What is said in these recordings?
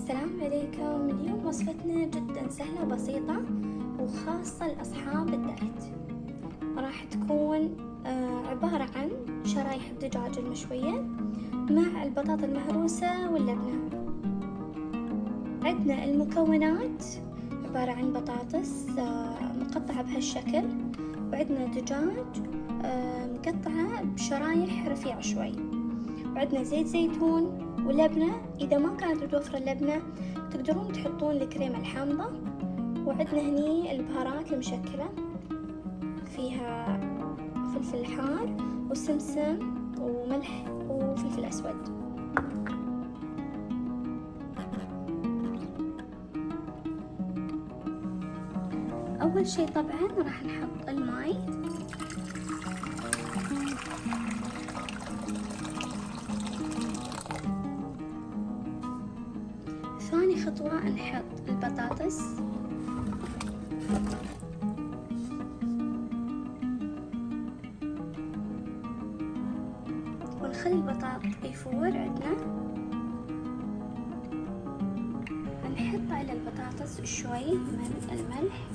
السلام عليكم. اليوم وصفتنا جدا سهلة وبسيطة وخاصة لأصحاب الدايت. راح تكون عبارة عن شرايح الدجاج المشوية مع البطاطا المهروسة واللبنة. عندنا المكونات عبارة عن بطاطس مقطعة بهالشكل، وعندنا دجاج مقطعة بشرايح رفيعة شوي، وعندنا زيت زيتون ولبنة. إذا ما كانت متوفرة اللبنة تقدرون تحطون الكريمة الحامضة. وعندنا هني البهارات المشكلة، فيها فلفل حار وسمسم وملح وفلفل أسود. أول شي طبعا راح نحط الماء، ثاني خطوة نحط البطاطس، ونخلي البطاط يفور. عندنا نحط على البطاطس شوي من الملح.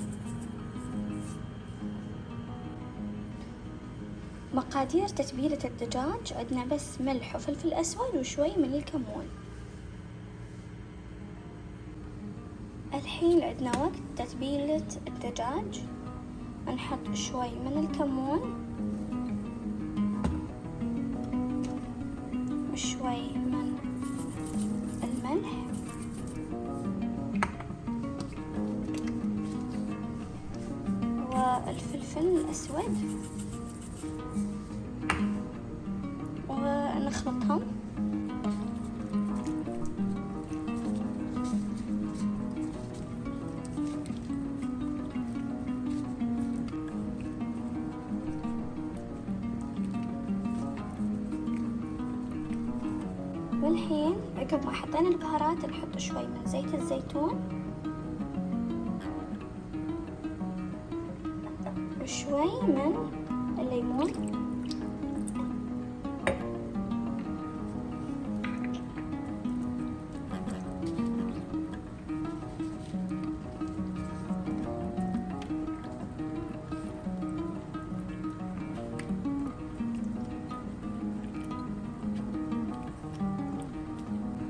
مقادير تتبيلة الدجاج عندنا بس ملح وفلفل أسود وشوي من الكمون. الحين عندنا وقت تتبيلة الدجاج، نحط شوي من الكمون وشوي من الملح والفلفل الأسود، ونخلطهم. والحين عقب ما حطينا البهارات نحط شوي من زيت الزيتون وشوي من الليمون،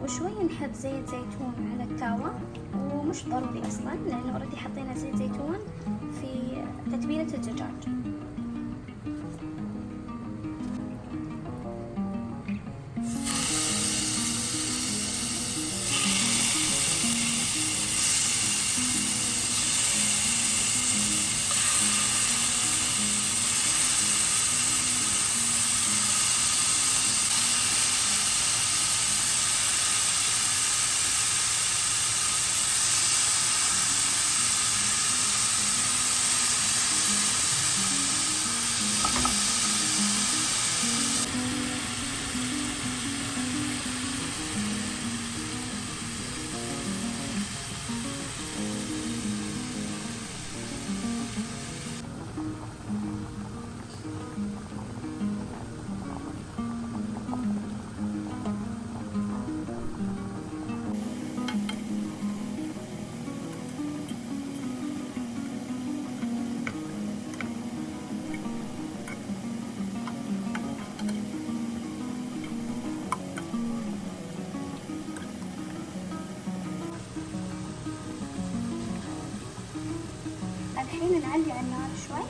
وشوي نحط زيت زيتون على التاوة، ومش ضروري أصلا لأنه أوريدي حطينا زيت زيتون في تتبيلة الدجاج. الحين نعلي على النار شوي،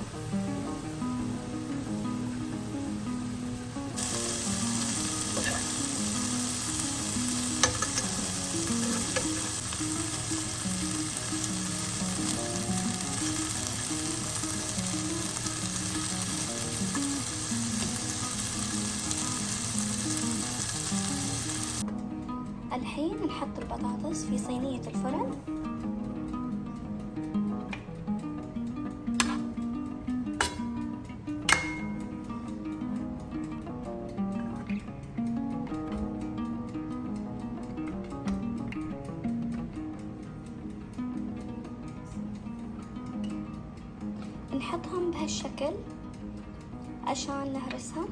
الحين نحط البطاطس في صينية الفرن. نحطهم بهالشكل عشان نهرسهم.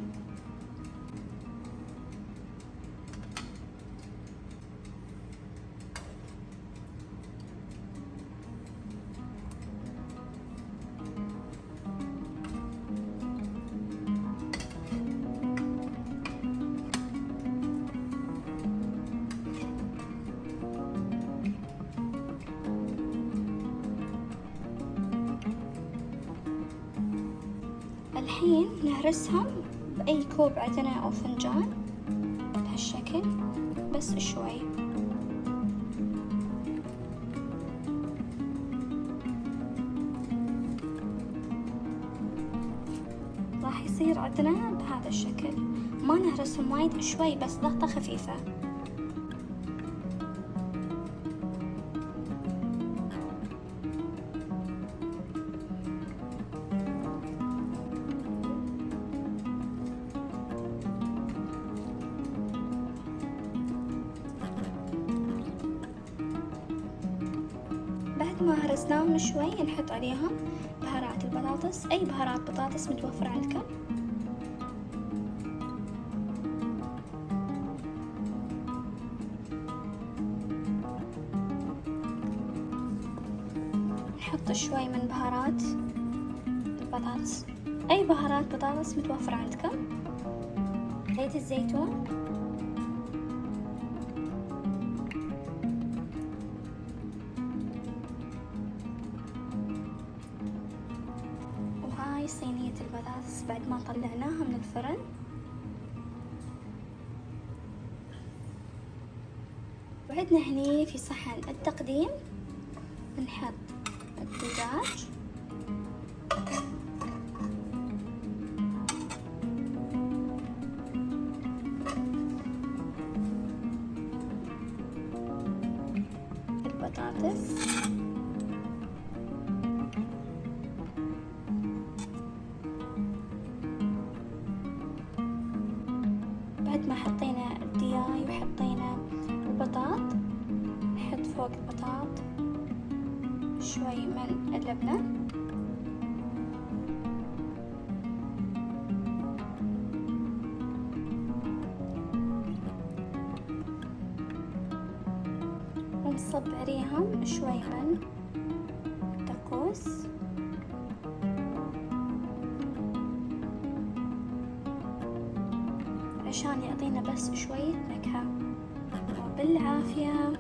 الحين نهرسهم بأي كوب عندنا أو فنجان بهالشكل بس شوي. راح يصير عندنا بهذا الشكل، ما نهرسهم وايد، شوي بس ضغطة خفيفة. بعد ما هرسناهم شوي نحط عليهم بهارات البطاطس، أي بهارات بطاطس متوفرة عندكم. نحط شوي من بهارات البطاطس، أي بهارات بطاطس متوفرة عندكم. زيت الزيتون، وهاي صينية البطاطس بعد ما طلعناها من الفرن. وعندنا هني في صحن التقديم نحط الدجاج، البطاطس، بعد ما حطينا الدياي وحطينا البطاط نحط فوق البطاط شوي من اللبنة، ونصب عليهم شوي من الدقوس، عشان يعطينا بس شوية نكهة. وبالعافية.